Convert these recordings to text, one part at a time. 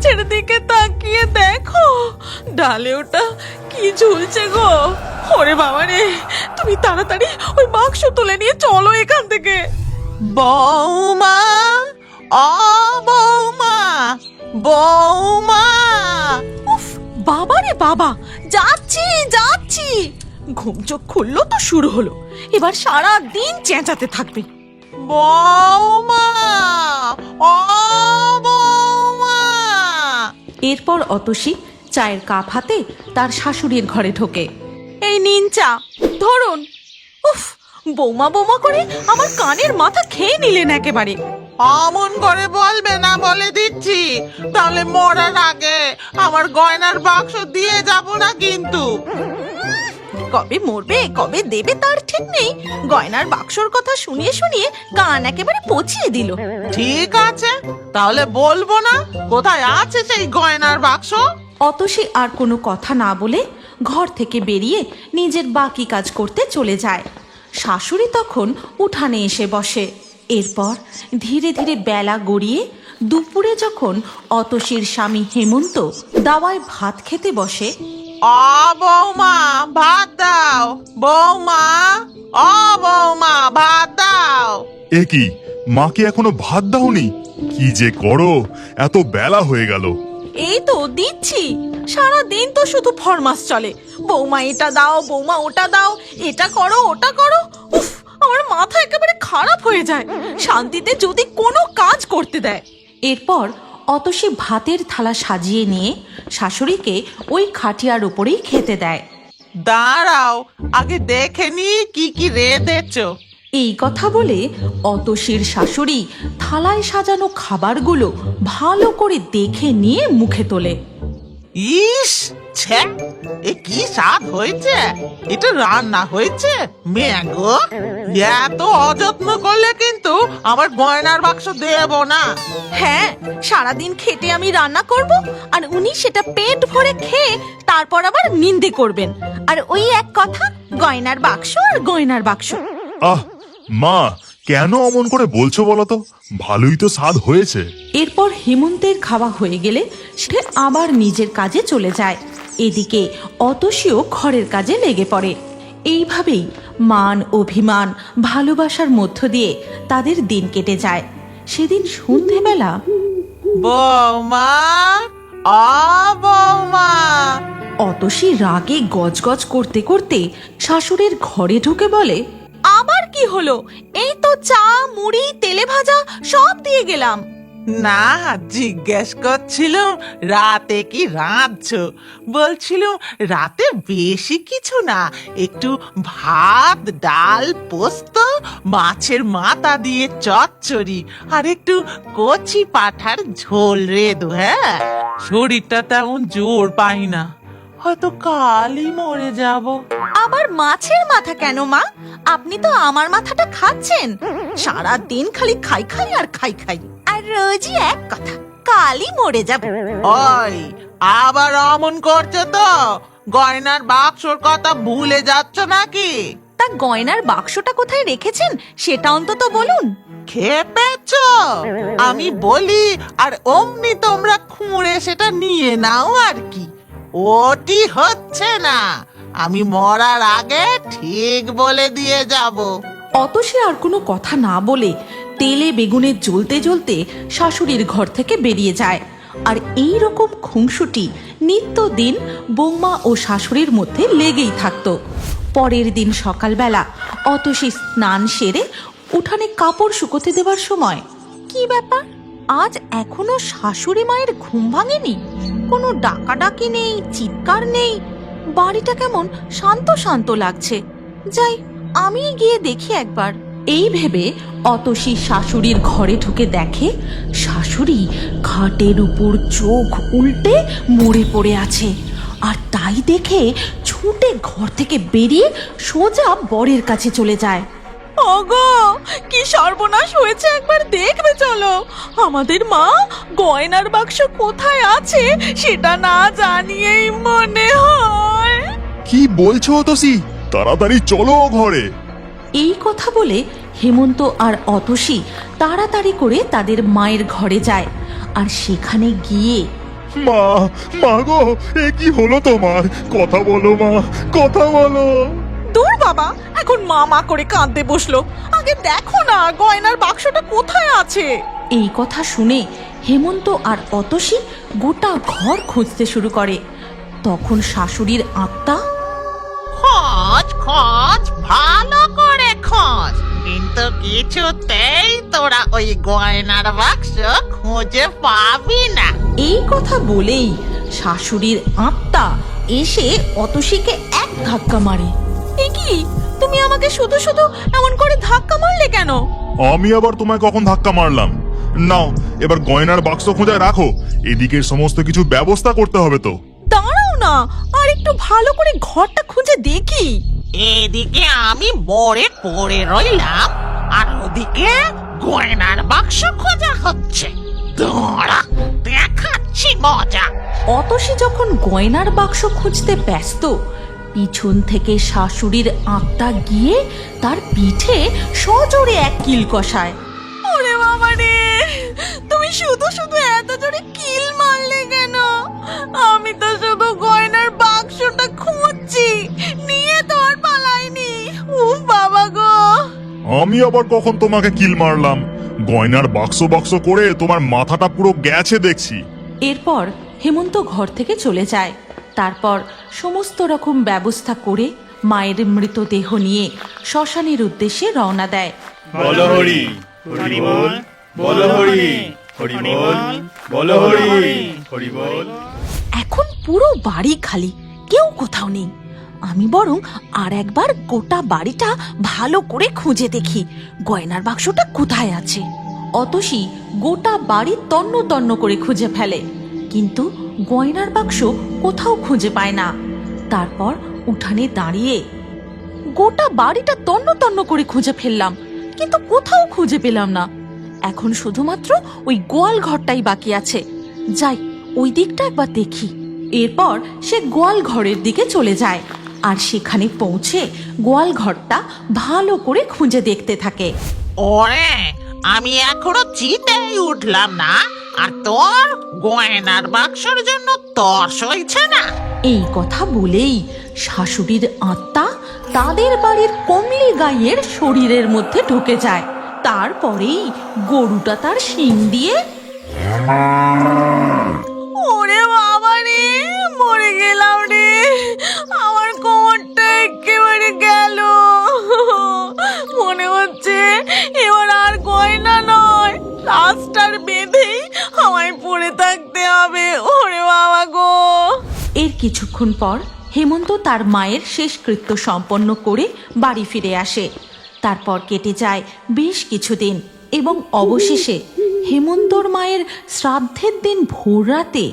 গাছের দিকে তাকিয়ে দেখো, ডালে ওটা কি ঝুলছে গো। ওরে বাবা রে, তুমি তাড়াতাড়ি ওই বাক্স তুলে নিয়ে চলো এখান থেকে। বৌমা, ও বৌমা, বৌমা। উফ, বাবা রে বাবা, যাচ্ছি যাচ্ছি। ঘুম চোখ খুললো তো শুরু হলো, এবার সারা দিন চেঁচাতে থাকবে। বৌমা, ও বৌমা। এরপর অতসী চায়ের কাপ হাতে তার শাশুড়ির ঘরে ঢোকে। এই নিন চা, ধরুন। উফ, বৌমা বৌমা করে আমার কানের মাথা খেয়ে নিলেন একেবারে। অমন করে বলবে না বলে দিচ্ছি, তাহলে মরার আগে আমার গয়নার বাক্স দিয়ে যাব না কিন্তু। কবে মরবে কবে দেবে তার ঠিক নেই, গয়নার বাক্সর কথা শুনিয়ে শুনিয়ে কান একেবারে পচিয়ে দিল। ঠিক আছে, তাহলে বলবো না কোথায় আছে সেই গয়নার বাক্স। অতসী আর কোনো কথা না বলে ঘর থেকে বেরিয়ে নিজের বাকি কাজ করতে চলে যায়। শাশুড়ি তখন উঠানে এসে বসে। এরপর ধীরে ধীরে বেলা গড়িয়ে দুপুরে যখন অতসীর স্বামী হেমন্ত দাওয়ায় ভাত খেতে বসে, ও বৌমা ভাত দাও, বৌমা, ও বৌমা ভাত দাও। এ কি, মাকে এখনো ভাত দাওনি? কি যে করো, এত বেলা হয়ে গেল। এই তো দিচ্ছি, সারা দিন তো শুধু ফরমাস চলে, বৌমা এটা দাও, বৌমা ওটা দাও, এটা করো ওটা করো। উফ, আমার মাথা একেবারে খারাপ হয়ে যায়, শান্তিতে যদি কোনো কাজ করতে দেয়। এরপর অতসী ভাতের থালা সাজিয়ে নিয়ে শাশুড়িকে ওই খাটিয়ার উপরেই খেতে দেয়। দাঁড়াও, আগে দেখে নি কি কি রেঁধেছো। এই কথা বলে অতসীর শাশুড়ি থালায় সাজানো খাবারগুলো ভালো করে দেখে নিয়ে মুখে তোলে। ইস, ছ্যা, এ কি স্বাদ হয়েছে, এটা রান্না হয়েছে ম্যাগো। এত অযত্ন করলে কিন্তু আমার গয়নার বাক্স দেব না। হ্যাঁ, সারাদিন খেটে আমি রান্না করব, আর উনি সেটা পেট ভরে খেয়ে তারপর আবার নিন্দে করবেন, আর ওই এক কথা, গয়নার বাক্স আর গয়নার বাক্স। আহ মা, কেন অমন করে বলছো বলো তো? ভালোই তো স্বাদ হয়েছে। এরপর হেমন্তের খাওয়া হয়ে গেলে সে আবার নিজের কাজে চলে যায়। এদিকে অতসীও ঘরের কাজে লেগে পড়ে। এইভাবেই মান অভিমান ভালোবাসার মধ্য দিয়ে তাদের দিন কেটে যায়। সেদিন সন্ধেবেলা বৌমা, ও বৌমা। অতসী রাগে গজগজ করতে করতে শাশুড়ির ঘরে ঢুকে বলে, আবার কি হলো? এই তো চা, মুড়ি, তেলে ভাজা সব দিয়ে গেলাম। না, জিজ্ঞেস করছিলাম রাতে কি রাঁধছো। বলছিলাম রাতে বেশি কিছু না, একটু ভাত, ডাল, পোস্ত, মাছের মাথা দিয়ে চচ্চড়ি আর একটু কচি পাঁঠার ঝোল রেঁধো। হ্যাঁ, শরীরটা তেমন জোর পাই না, হয়তো কালই মরে যাব। আবার মাছের মাথা কেন মা? আপনি তো আমার মাথাটা খাচ্ছেন। সারা দিন খালি খাই খাই আর খাই খাই, আর রোজই এক কথা, কালই মরে যাব। ওই, আবার অমন করছো তো? গয়নার বাক্সর কথা ভুলে যাচ্ছ নাকি? তা গয়নার বাক্সটা কোথায় রেখেছেন সেটা অন্তত বলুন। খেপেছ? আমি বলি আর অমনি তোমরা খুঁড়ে সেটা নিয়ে নাও আর কি। ওটি হচ্ছে না, আমি মরার আগে ঠিক বলে দিয়ে যাব। অতসী আর কোনো কথা না বলে তেলে বেগুনে জ্বলতে জ্বলতে শাশুড়ির ঘর থেকে বেরিয়ে যায়। আর এই রকম খুনসুটি নিত্যদিন বৌমা ও শাশুড়ির মধ্যে লেগেই থাকতো। পরের দিন সকালবেলা অতসী স্নান সেরে উঠানে কাপড় শুকোতে দেবার সময়, কি ব্যাপার, আজ এখনো শাশুড়ি মায়ের ঘুম ভাঙেনি? কোনো ডাকাডাকি নেই, চিৎকার নেই, বাড়িটা কেমন শান্ত শান্ত লাগছে। যাই, আমি গিয়ে দেখি একবার। এই ভেবে অতসী শাশুড়ির ঘরে ঢুকে দেখে শাশুড়ি খাটের উপর চোখ উল্টে মরে পড়ে আছে। আর তাই দেখে ছুটে ঘর থেকে বেরিয়ে সোজা বরের কাছে চলে যায়। ওগো, কি সর্বনাশ হয়েছে একবার দেখবে চলো। আমাদের মা গয়নার বাক্স কোথায় আছে সেটা না জানিয়েই মনে হয়। কি বলছো অতসী? তাড়াতাড়ি চলো ঘরে। এই কথা বলে হেমন্ত আর অতসী তাড়াতাড়ি করে তাদের মায়ের ঘরে যায়। আর সেখানে গিয়ে মা, মা গো, এ কি হলো তোমার? কথা বলো মা, কথা বলো। দূর বাবা, এখন মা মা করে কাঁদতে বসলো। আগে দেখো না গয়নার বাক্সটা কোথায় আছে। এই কথা শুনে হেমন্ত আর অতসী গোটা ঘর খুঁজতে শুরু করে। তখন শাশুড়ির আত্মা খোঁজ খোঁজ, ভালো করে খোঁজ, কিন্তু কিছুতেই তোরা ওই গয়নার বাক্স খুঁজে পাবি না। এই কথা বলেই শাশুড়ির আত্মা এসে অতসীকে এক ধাক্কা মারে। এ কি, তুমি আমাকে শুধু শুধু এমন করে ধাক্কা মারলে কেন? আমি আবার তোমায় কখন ধাক্কা মারলাম? নাও, এবার গয়নার বাক্স খোঁজায় রাখো, এদিকে সমস্ত কিছু ব্যবস্থা করতে হবে তো। দাঁড়াও না, আর একটু ভালো করে ঘরটা খুঁজে দেখি। এদিকে আমি মরে পড়ে রইলাম, আর ওদিকে গয়নার বাক্স খোঁজা হচ্ছে। দাঁড়া, দেখাচ্ছি মজা। অতসী যখন গয়নার বাক্স খুঁজতে ব্যস্ত, পিছন থেকে শাশুড়ির আত্মা গিয়ে তার পিঠে সজোরে এক কিল কষায়। ওরে বাবা রে, তুমি শুধু শুধু এত জোরে কিল মারলে কেন? আমি তো শুধু গয়নার বাক্সটা খুঁজছি, নিয়ে তো আর পালাইনি। উফ বাবা গো। আমি আবার কখন তোমাকে কিল মারলাম? গয়নার বাক্স বাক্স করে তোমার মাথাটা পুরো গেছে দেখছি। এরপর হেমন্ত ঘর থেকে চলে যায়। তারপর সমস্ত রকম ব্যবস্থা করে মায়ের মৃতদেহ নিয়ে শ্মশানের উদ্দেশ্যে রওনা দেয়। বলো হরি হরি বল, বলো হরি হরি বল, বলো হরি হরি বল। এখন পুরো বাড়ি খালি, কেউ কোথাও নেই। আমি বরং আর একবার গোটা বাড়িটা ভালো করে খুঁজে দেখি গয়নার বাক্সটা কোথায় আছে। অতসী গোটা বাড়ি তন্ন তন্ন করে খুঁজে ফেলে, কিন্তু গয়নার বাক্স কোথাও খুঁজে পায় না। তারপর উঠানে দাঁড়িয়ে গোটা বাড়িটা তন্ন তন্ন করে খুঁজে ফেললাম, কিন্তু কোথাও খুঁজে পেলাম না। এখন শুধুমাত্র ওই গোয়াল ঘরটাই বাকি আছে। যাই, ওই দিকটা একবার দেখি। এরপর সে গোয়াল ঘরের দিকে চলে যায়, আর সেখানে পৌঁছে গোয়াল ঘরটা ভালো করে খুঁজে দেখতে থাকে। ওরে, আমি এখনো চিতেই উঠলাম না, আর তোর গয়নার বাক্সের জন্য তর্স হয়েছে না। এই কথা বলেই শাশুড়ির আত্মা তাদের বাড়ির কমলি গাইয়ের শরীরের মধ্যে ঢুকে যায়। তারপরেই গরুটা তার শিং দিয়ে ওরে বাবা রে, মরে গেলাম রে, আমার কোমরটা একেবারে গেল। মনে হচ্ছে এবার আর গয়না নয়, প্লাস্টার বেঁধেই আমায় পড়ে থাকতে হবে। ওরে বাবা গো। এর কিছুক্ষণ পর হেমন্ত তার মায়ের শেষকৃত্য সম্পন্ন করে বাড়ি ফিরে আসে। তারপর কেটে যায় বেশ কিছুদিন, এবং অবশেষে হেমন্তর মায়ের শ্রাদ্ধের দিন ভোর রাতে,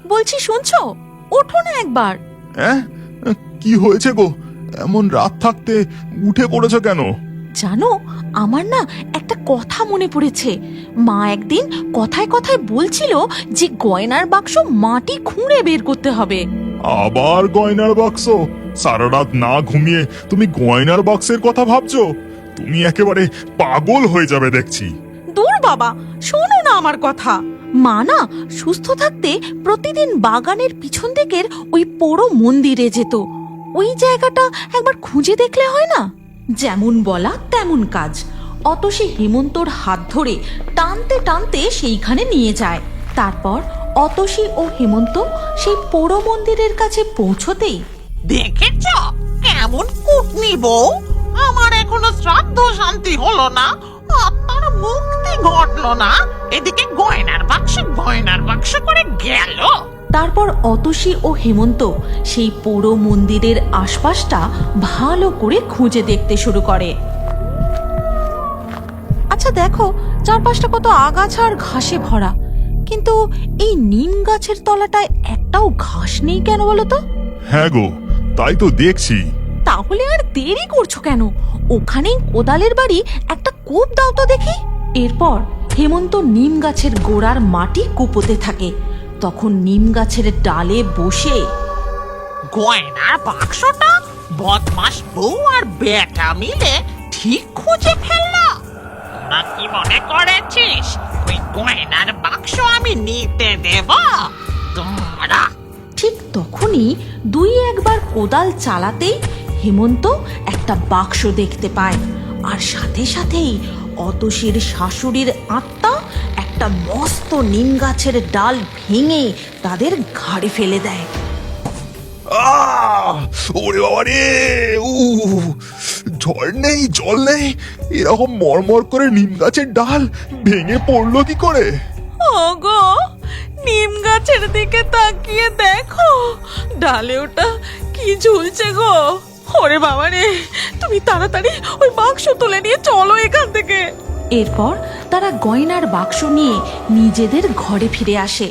বলছি শুনছো, ওঠো না একবার। কি হয়েছে গো? এমন রাত থাকতে উঠে পড়েছো কেন? জানো, আমার না একটা কথা মনে পড়েছে। মা একদিন কথায় কথায় বলছিল যে গয়নার বাক্স মাটি খুঁড়ে বের করতে হবে। আবার গয়নার বাক্স? সারা রাত না ঘুমিয়ে তুমি গয়নার বাক্সের কথা ভাবছো? তুমি একেবারে পাগল হয়ে যাবে দেখছি। দূর বাবা, শোনো না আমার কথা। মা না সুস্থ থাকতে প্রতিদিন বাগানের পিছন দিকের ওই পোড়ো মন্দিরে যেত। ওই জায়গাটা একবার খুঁজে দেখলে হয় না? যেমন বলা তেমন কাজ। অতসী হেমন্তর হাত ধরে টানতে টানতে সেইখানে নিয়ে যায়। তারপর অতসী ও হেমন্ত সেই পোড়ো মন্দিরের কাছে পৌঁছতেই, দেখেছ কেমন কুটনি বউ? আমার এখনো শ্রাদ্ধ শান্তি হলো না, আত্মার মুক্তি ঘটলো না, এদিকে গয়নার বাক্স করে গেল। তারপর অতসী ও হেমন্ত সেই পোড়ো মন্দিরের আশপাশটা ভালো করে খুঁজে দেখতে শুরু করে। আচ্ছা দেখো, চারপাশটা কত আগাছা আর ঘাসে ভরা, কিন্তু এই নিম গাছের তলাটায় একটাও ঘাস নেই কেন বলো তো? হ্যাঁ গো, তাই তো দেখছি। তাহলে আর দেরি করছো কেন? ওখানেই কোদালের বাড়ি একটা কূপ দাও তো দেখি। এরপর হেমন্ত নিম গাছের গোড়ার মাটি কুপোতে থাকে। তখন নিম গাছের ডালে বসে গয়নার বাক্সটা বদমাস বউ আর বেটা মিলে ঠিক খুঁজে ফেললো। তোরা কি মনে করেছিস ওই গয়নার বাক্স আমি নিতে দেব? ঠিক তখনই দুই একবার কোদাল চালাতেই হেমন্ত একটা বাক্স দেখতে পায়, আর সাথে সাথেই অতসীর শাশুড়ির আত্মা একটা মস্ত নিম গাছের ডাল ভেঙে তাদের ঘাড়ে ফেলে দেয়। ওরে বাবা রে! ঝড় নেই, জল নেই, এরকম মরমর করে নিম গাছের ডাল ভেঙে পড়লো কি করে? ওগো, নিম গাছের দিকে তাকিয়ে দেখো, ডালে ওটা কি ঝুলছে গো। ওরে বাবা রে, তুমি তাড়াতাড়ি ওই বাক্স তুলে নিয়ে চলো এখান থেকে। এরপর তারা গয়নার বাক্স নিয়ে নিজেদের ঘরে ফিরে আসে।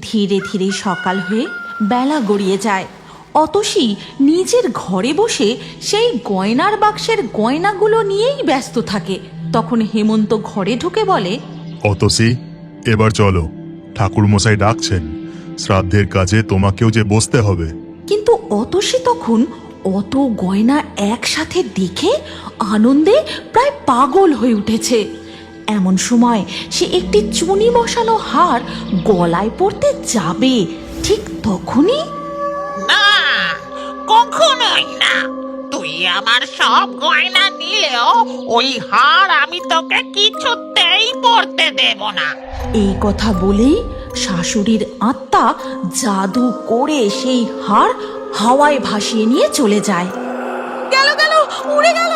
ধীরে ধীরে সকাল হয়ে বেলা গড়িয়ে যায়। অতসী নিজের ঘরে বসে সেই গয়নার বাক্সের গয়নাগুলো নিয়েই ব্যস্ত থাকে। তখন হেমন্ত ঘরে ঢুকে বলে, অতসী, এবার চলো, ঠাকুর মশাই ডাকছেন, শ্রাদ্ধের কাজে তোমাকেও যে বসতে হবে। কিন্তু অতসী তখন অত গয়না একসাথে দেখে আনন্দে প্রায় পাগল হয়ে উঠেছে। এমন সময় সে একটি চুনি বসানো হার গলায় পড়তে যাবে, ঠিক তখনই না, কখনোই না। তুই আমার সব গয়না নিলেও ওই হার আমি তোকে কিছুতেই পরতে দেব না। এই কথা বলেই শাশুড়ির আত্মা জাদু করে সেই হার হাওয়ায় ভাসিয়ে নিয়ে চলে যায়। গেল গেল, উড়ে গেল,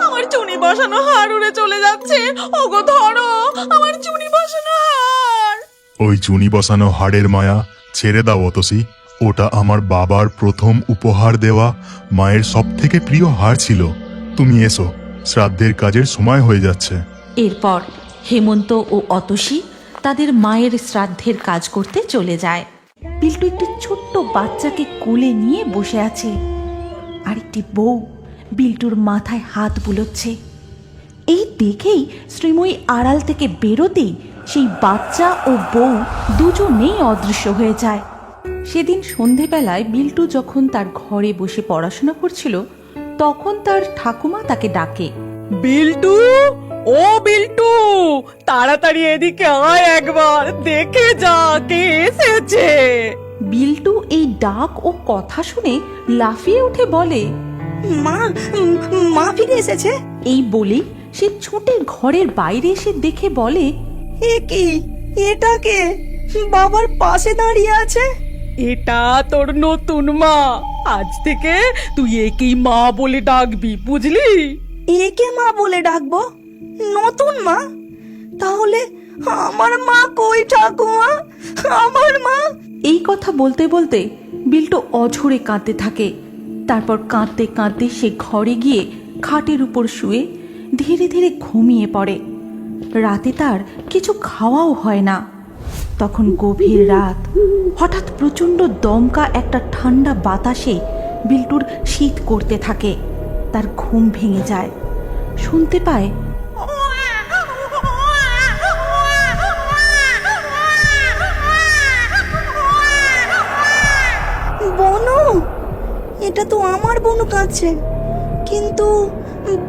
আমার চুনি বসানো হার উড়ে চলে যাচ্ছে। ওগো ধরো আমার চুনি বসানো হার। ওই চুনি বসানো হাড়ের মায়া ছেড়ে দাও অতসী, ওটা আমার বাবার প্রথম উপহার দেওয়া মায়ের সব থেকে প্রিয় হার ছিল। তুমি এসো, শ্রাদ্ধের কাজের সময় হয়ে যাচ্ছে। এরপর হেমন্ত ও অতসী তাদের মায়ের শ্রাদ্ধের কাজ করতে চলে যায়। বিল্টু একটি ছোট্ট বাচ্চাকে কোলে নিয়ে বসে আছে, আর একটি বউ বিল্টুর মাথায় হাত বুলোচ্ছে। এই দেখেই শ্রীময়ী আড়াল থেকে বেরোতেই সেই বাচ্চা ও বউ দুজনেই অদৃশ্য হয়ে যায়। সেদিন সন্ধেবেলায় বিল্টু যখন তার ঘরে বসে পড়াশোনা করছিল, তখন তার ঠাকুমা তাকে ডাকে। বিল্টু, ও বিল্টু, তাড়াতাড়ি এদিকে আয়, একবার দেখে যা কে এসেছে। বিল্টু এই ডাক ও কথা শুনে লাফিয়ে উঠে বলে, মা, মা ফিরে এসেছে। এই বলে সে ছুটে ঘরের বাইরে এসে দেখে বলে, এ কি, এটা কে বাবার পাশে দাঁড়িয়ে আছে? এটা তোর নতুন মা। আজ থেকে তুই একেই মা বলে ডাকবি, বুঝলি? একে মা বলে ডাকবো? নতুন মা? তাহলে আমার মা কই ঠাকুমা? আমার মা? এই কথা বলতে বলতে বিল্টু অঝরে কাঁদতে থাকে। তারপর কাঁদতে কাঁদতে সে ঘরে গিয়ে খাটের উপর শুয়ে ধীরে ধীরে ঘুমিয়ে পড়ে। রাতে তার কিছু খাওয়াও হয় না। তখন গভীর রাত, হঠাৎ প্রচণ্ড দমকা একটা ঠান্ডা বাতাসে বিল্টুর শীত করতে থাকে। তার ঘুম ভেঙে যায়। শুনতে পায়, বনু, এটা তো আমার বনু কাঁদছে। কিন্তু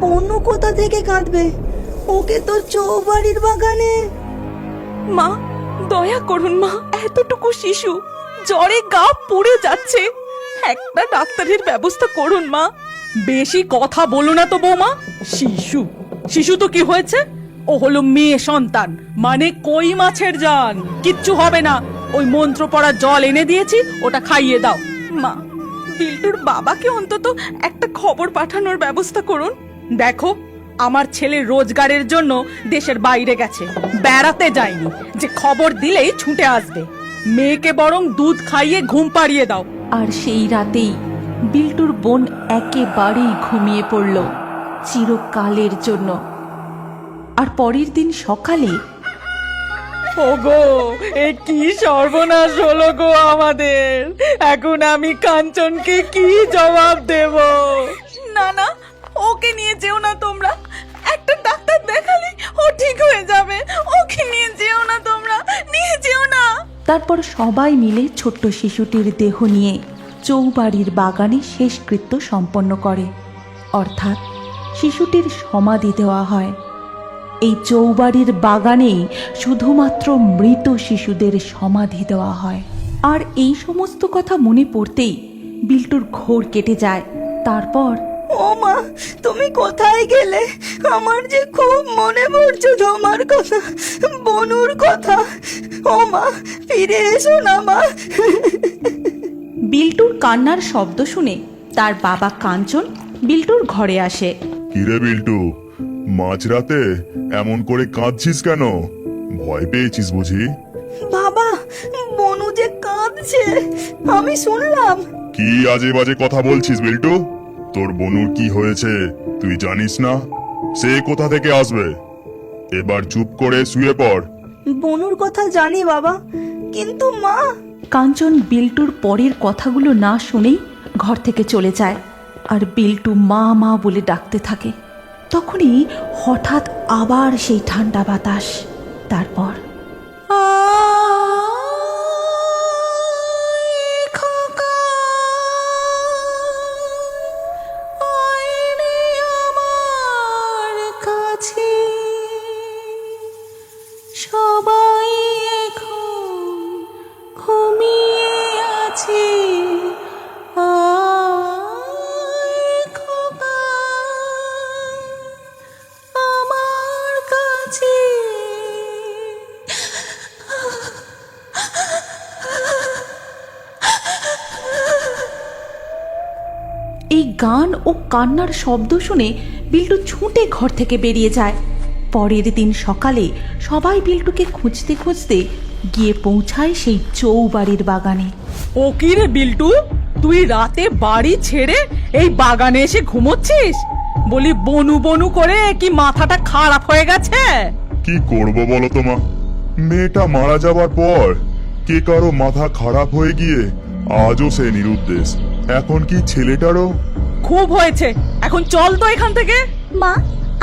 বনু কোথা থেকে কাঁদবে? ওকে তো চৌবাড়ির বাগানে। মা, দয়া করুন মা, এতটুকু শিশু জ্বরে গা পুড়ে যাচ্ছে, একটা ডাক্তারের ব্যবস্থা করুন মা। বেশি কথা বলো না তো বৌমা। শিশু শিশু তো কি হয়েছে? ও হলো মেয়ে সন্তান, মানে কই মাছের জান। কিচ্ছু হবে না, ওই মন্ত্র পড়া জল এনে দিয়েছি, ওটা খাইয়ে দাও। মা, বিল্টুর বাবাকে অন্তত একটা খবর পাঠানোর ব্যবস্থা করুন। দেখো, আমার ছেলে রোজগারের জন্য দেশের বাইরে গেছে, বেড়াতে যায়নি যে খবর দিলেই ছুটে আসবে। মেয়েকে বরং দুধ খাইয়ে ঘুম পাড়িয়ে দাও। আর সেই রাতেই বিল্টুর বোন একেবারেই ঘুমিয়ে পড়ল, চিরকালের জন্য। আর পরের দিন সকালে, ওগো, এ কি সর্বনাশ হলো গো আমাদের। এখন আমি কাঞ্চনকে কি জবাব দেব? না না, ওকে নিয়ে যেও না তোমরা, একটা ডাক্তার দেখালে ও ঠিক হয়ে যাবে। ওকে নিয়ে যেও না তোমরা, নিয়ে যেও না। তারপর সবাই মিলে ছোট্ট শিশুটির দেহ নিয়ে চৌবাড়ির বাগানে শেষকৃত্য সম্পন্ন করে, অর্থাৎ শিশুটির সমাধি দেওয়া হয়। এই চৌবাড়ির বাগানেই শুধুমাত্র মৃত শিশুদের সমাধি দেওয়া হয়। আর এই সমস্ত কথা মনে পড়তেই বিল্টুর ঘোর কেটে যায়। তারপর ও মা, তুমি কোথায় গেলে? আমার যে খুব মনে পড়ছে তোমার কথা, বনুর কথা। ও মা, ফিরে এসো না মা। বিল্টুর কান্নার শব্দ শুনে তার বাবা কাঞ্চন বিল্টুর ঘরে আসে। কিরে বিল্টু, মাঝরাতে এমন করে কাঁদছিস কেন? ভয় পেয়েছিস বুঝি? বাবা, বনু যে কাঁদছে আমি শুনলাম। কি আজে বাজে কথা বলছিস বিল্টু? তোর বনুর কি হয়েছে তুই জানিস না? সে কোথা থেকে আসবে? এবার চুপ করে শুয়ে পড়। বনুর কথা জানি বাবা, কিন্তু মা। কাঞ্চন বিল্টুর পরের কথাগুলো না শুনেই ঘর থেকে চলে যায় আর বিল্টু মা মা বলে ডাকতে থাকে। তখনই হঠাৎ আবার সেই ঠান্ডা বাতাস। তারপর সবাই এখন ঘুমিয়ে আছে, আমার কাছে। এই গান ও কান্নার শব্দ শুনে বিল্টু ছুটে ঘর থেকে বেরিয়ে যায়। পরের দিন সকালে সবাই বিল্টুকে খুঁজতে খুঁজতে গিয়ে পৌঁছায় সেই চৌবাড়ির বাগানে। ও কি রে বিল্টু, তুই রাতে বাড়ি ছেড়ে এই বাগানে এসে ঘুমোচ্ছিস? বলি বনু বনু করে কি মাথাটা খারাপ হয়ে গেছে? কি করব বলো তো মা, মেয়েটা মারা যাবার পর কে কারো মাথা খারাপ হয়ে গিয়ে আজও সে নিরুদ্দেশ। এখন কি ছেলেটারও? খুব হয়েছে, এখন চল তো এখান থেকে। মা,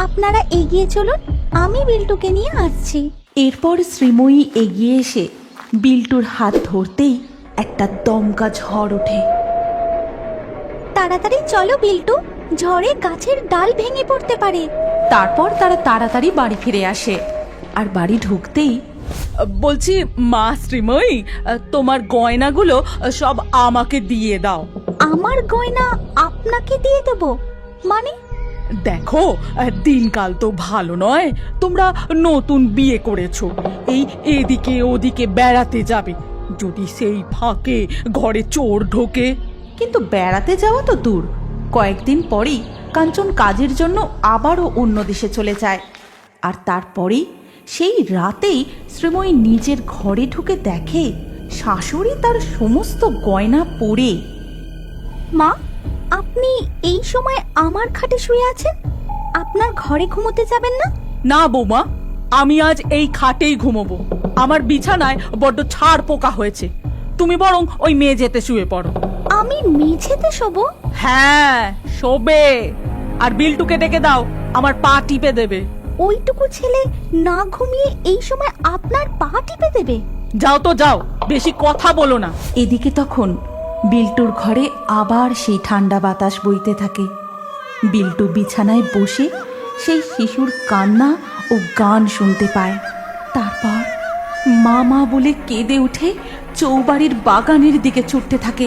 আপনারা এগিয়ে চলুন, আমি বিল্টুকে নিয়ে আসছি। এরপর শ্রীময়ী এগিয়ে এসে বিল্টুর হাত ধরতেই একটা দমকা ঝড় ওঠে। তাড়াতাড়ি চলো বিল্টু, ঝড়ে গাছের ডাল ভেঙে পড়তে পারে। তারপর তারা তাড়াতাড়ি বাড়ি ফিরে আসে আর বাড়ি ঢুকতেই বলছি মা শ্রীময়ী, তোমার গয়নাগুলো সব আমাকে দিয়ে দাও। আমার গয়না আপনাকে দিয়ে দেব মানে? দেখো, দিনকাল তো ভালো নয়, তোমরা নতুন বিয়ে করেছো, এই এদিকে ওদিকে বেড়াতে যাবে, যদি সেই ফাঁকে ঘরে চোর ঢোকে। কিন্তু বেড়াতে যাওয়া তো দূর, কয়েকদিন পরেই কাঞ্চন কাজের জন্য আবারও অন্য দেশে চলে যায়। আর তারপরেই সেই রাতেই শ্রীময়ী নিজের ঘরে ঢুকে দেখে শাশুড়ি তার সমস্ত গয়না পরে। মা, আপনি এই সময় আমার খাটে শুয়ে আছেন? আপনার ঘরে ঘুমোতে যাবেন না? না বৌমা, আমি আজ এই খাটেই ঘুমোবো। আমার বিছানায় বড্ড ছাড় পোকা হয়েছে, তুমি বরং ওই মেঝেতে শুয়ে পড়ো। আমি মেঝেতে শোবো? হ্যাঁ, শোবে। আর বিল্টুকে ডেকে দাও, আমার পা টিপে দেবে। ওইটুকু ছেলে না ঘুমিয়ে এই সময় আপনার পা টিপে দেবে? যাও তো যাও, বেশি কথা বলো না। এদিকে তখন বিল্টুর ঘরে আবার সেই ঠান্ডা বাতাস বইতে থাকে। বিল্টু বিছানায় বসে সেই শিশুর কান্না ও গান শুনতে পায়। তারপর মা মা বলে কেঁদে উঠে চৌবাড়ির বাগানের দিকে ছুটতে থাকে।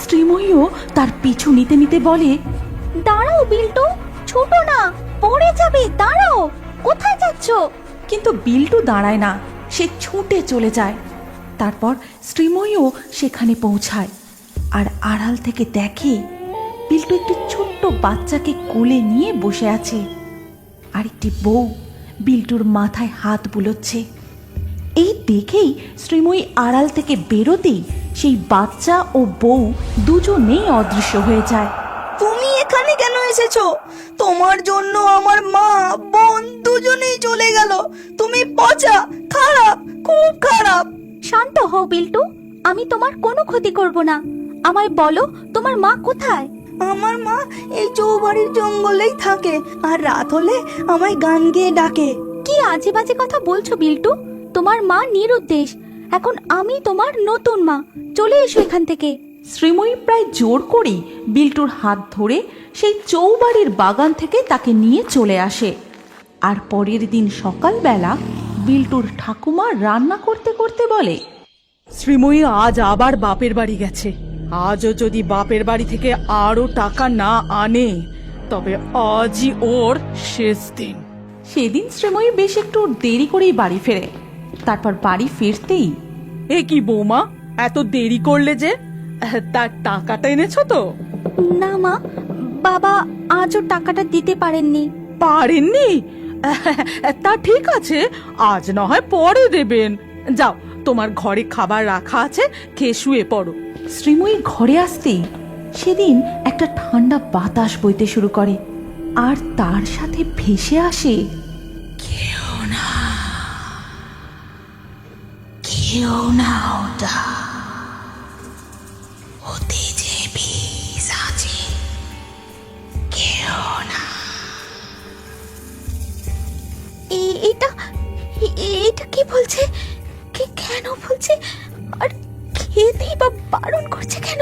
শ্রীময়ীও তার পিছু নিতে নিতে বলে, দাঁড়াও বিল্টু, ছোট না, পড়ে যাবে, দাঁড়াও। কোথায় যাচ্ছ? কিন্তু বিল্টু দাঁড়ায় না, সে ছুটে চলে যায়। তারপর শ্রীময়ীও সেখানে পৌঁছায় আর আড়াল থেকে দেখে বিল্টু একটি ছোট্ট বাচ্চাকে কোলে নিয়ে বসে আছে আর একটি বউ বিল্টুর মাথায় হাত বুলোচ্ছে। এই দেখেই শ্রীময়ী আড়াল থেকে বেরোতেই সেই বাচ্চা ও বউ দুজনেই অদৃশ্য হয়ে যায়। তুমি এখানে কেন এসেছো? তোমার জন্য আমার মা বোন দুজনেই চলে গেল। তুমি পচা, খারাপ, খুব খারাপ। শান্ত হও বিল্টু, আমি তোমার কোনো ক্ষতি করব না। আমায় বলো, তোমার মা কোথায়? আমার মা এই চৌবাড়ির জঙ্গলেই থাকে, আর রাত হলে আমায় গান গেয়ে ডাকে। কি আজে বাজে কথা বলছো বিল্টু? তোমার মা নিরুদ্দেশ, এখন আমি তোমার নতুন মা। চলে এসো এখান থেকে। শ্রীময়ী প্রায় জোর করেই বিল্টুর হাত ধরে সেই চৌবাড়ির বাগান থেকে তাকে নিয়ে চলে আসে। আর পরের দিন সকালবেলা বিল্টুর ঠাকুমা রান্না করতে করতে বলে, শ্রীময়ী আজ আবার বাপের বাড়ি গেছে। আজও যদি বাপের বাড়ি থেকে আরো টাকা না আনে তবে আজই ওর শেষ দিন। সেদিন শ্রীময়ী বেশ একটু দেরি করেই বাড়ি ফেরে। তারপর বাড়ি ফিরতেই, এ কি বৌমা, এত দেরি করলে যে? তার টাকাটা এনেছো তো? না মা, বাবা আজও টাকাটা দিতে পারেননি। পারেননি? তা ঠিক আছে, আজ না হয় পরে দেবেন। যাও, তোমার ঘরে খাবার রাখা আছে, খেয়ে শুয়ে পড়ো। শ্রীময়ী ঘরে আসতেই সেদিন একটা ঠান্ডা বাতাস বইতে শুরু করে, আর তার সাথে ভেসে আসে, কেউ না ওটা, ওতে যে বিষ আছে, কেউ না। এটা কি বলছে? কেন বলছে? আর খেতেই বা বারণ করছে কেন?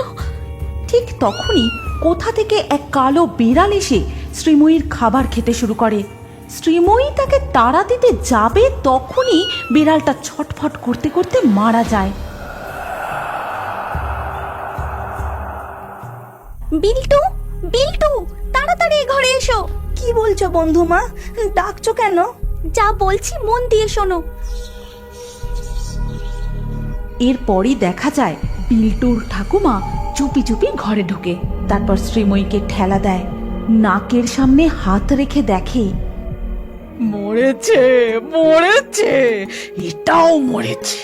ঠিক তখনই কোথা থেকে এক কালো বিড়াল এসে শ্রীময়ীর খাবার খেতে শুরু করে। শ্রীময়ী তাকে তাড়া দিতে যাবে, তখনই বিড়ালটা ছটফট করতে করতে মারা যায়। বিল্টু, বিল্টু, তাড়াতাড়ি ঘরে এসো। কি বলছো বন্ধু মা? ডাকছো কেন? যা বলছি মন দিয়ে শোনো। এরপরই দেখা যায় বিল্টুর ঠাকুমা চুপি চুপি ঘরে ঢুকে, তারপর শ্রীময়ীকে ঠেলা দেয়। নাকের সামনে হাত রেখে দেখে, মরেছে, মরেছে, এটাও মরেছে।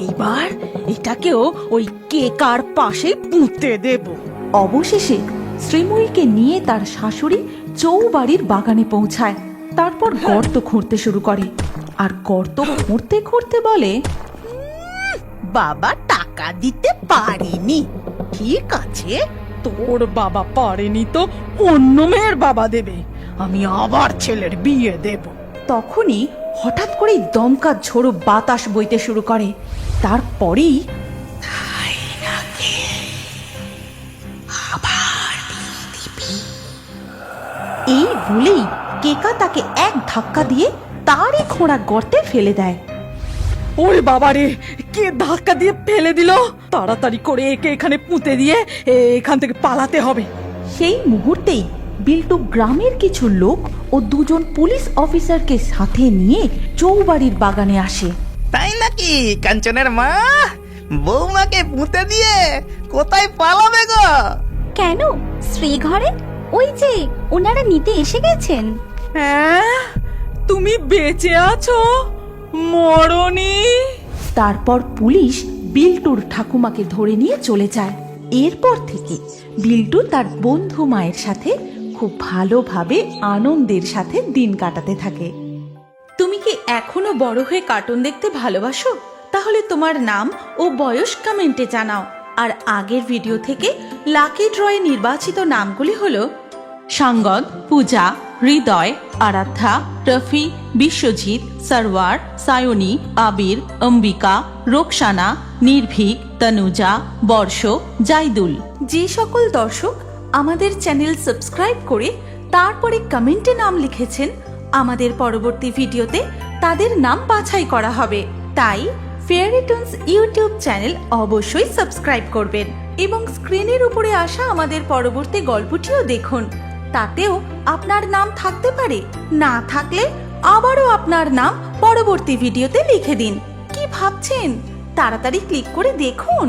এইবার এটাকেও ওই কেকার পাশে পুঁতে দেব। অবশেষে শ্রীময়ীকে নিয়ে তার শাশুড়ি চৌবাড়ির বাগানে পৌঁছায়। তারপর গর্ত খুঁড়তে শুরু করে, আর গর্ত খুঁড়তে খুঁড়তে বলে, বাবা টাকা দিতে পারেনি। ঠিক আছে, তোর বাবা পারেনি তো অন্য মেয়ের বাবা দেবে। আমি আবার ছেলের বিয়ে দেব। তখনই হঠাৎ করেই দমকা ঝোড়ো বাতাস বইতে শুরু করে। তারপরেই এই বলেই কেকা তাকে এক ধাক্কা দিয়ে তারই খোঁড়া গর্তে ফেলে দেয়। ওরে বাবা রে, কে ধাক্কা দিয়ে ফেলে দিল? তাড়াতাড়ি করে একে এখানে পুঁতে দিয়ে এখান থেকে পালাতে হবে। সেই মুহূর্তেই বিল্টু গ্রামের কিছু লোক ও দুজন পুলিশ অফিসারকে সাথে নিয়ে চৌবাড়ির বাগানে আসে। তাই নাকি কাঞ্চনের মা? বৌমাকে পুঁতে দিয়ে কোথায় পালাবে গো? কেন, শ্রী ঘরে? ওই যে ওনারা নিতে এসে গেছেন। হ্যাঁ, তুমি বেঁচে আছো, মরনি? তারপর পুলিশ বিল্টুর ঠাকুমাকে ধরে নিয়ে চলে যায়। এরপর থেকে বিল্টু তার বন্ধু মায়ের সাথে খুব ভালোভাবে আনন্দের সাথে দিন কাটাতে থাকে। তুমি কি এখনো বড় হয়ে কার্টুন দেখতে ভালোবাসো? তাহলে তোমার নাম ও বয়স কমেন্টে জানাও। আর আগের ভিডিও থেকে লাকি ড্রয়ে নির্বাচিত নামগুলি হলো সাঙ্গদ, পূজা, হৃদয়, আরাধ্যা, রফি, বিশ্বজিৎ, সরওয়ার, সায়নী, আবির, অম্বিকা, রোকসানা, নির্ভীক, তনুজা, বর্ষ, জাইদুল। যে সকল দর্শক আমাদের চ্যানেল সাবস্ক্রাইব করে তারপরে কমেন্টে নাম লিখেছেন, আমাদের পরবর্তী ভিডিওতে তাদের নাম বাছাই করা হবে। তাই ফেয়ারি টুনস ইউটিউব চ্যানেল অবশ্যই সাবস্ক্রাইব করবেন এবং স্ক্রিনের উপরে আসা আমাদের পরবর্তী গল্পটিও দেখুন। তাতেও আপনার নাম থাকতে পারে, না থাকলে আবারও আপনার নাম পরবর্তী ভিডিওতে লিখে দিন। কি ভাবছেন? তাড়াতাড়ি ক্লিক করে দেখুন।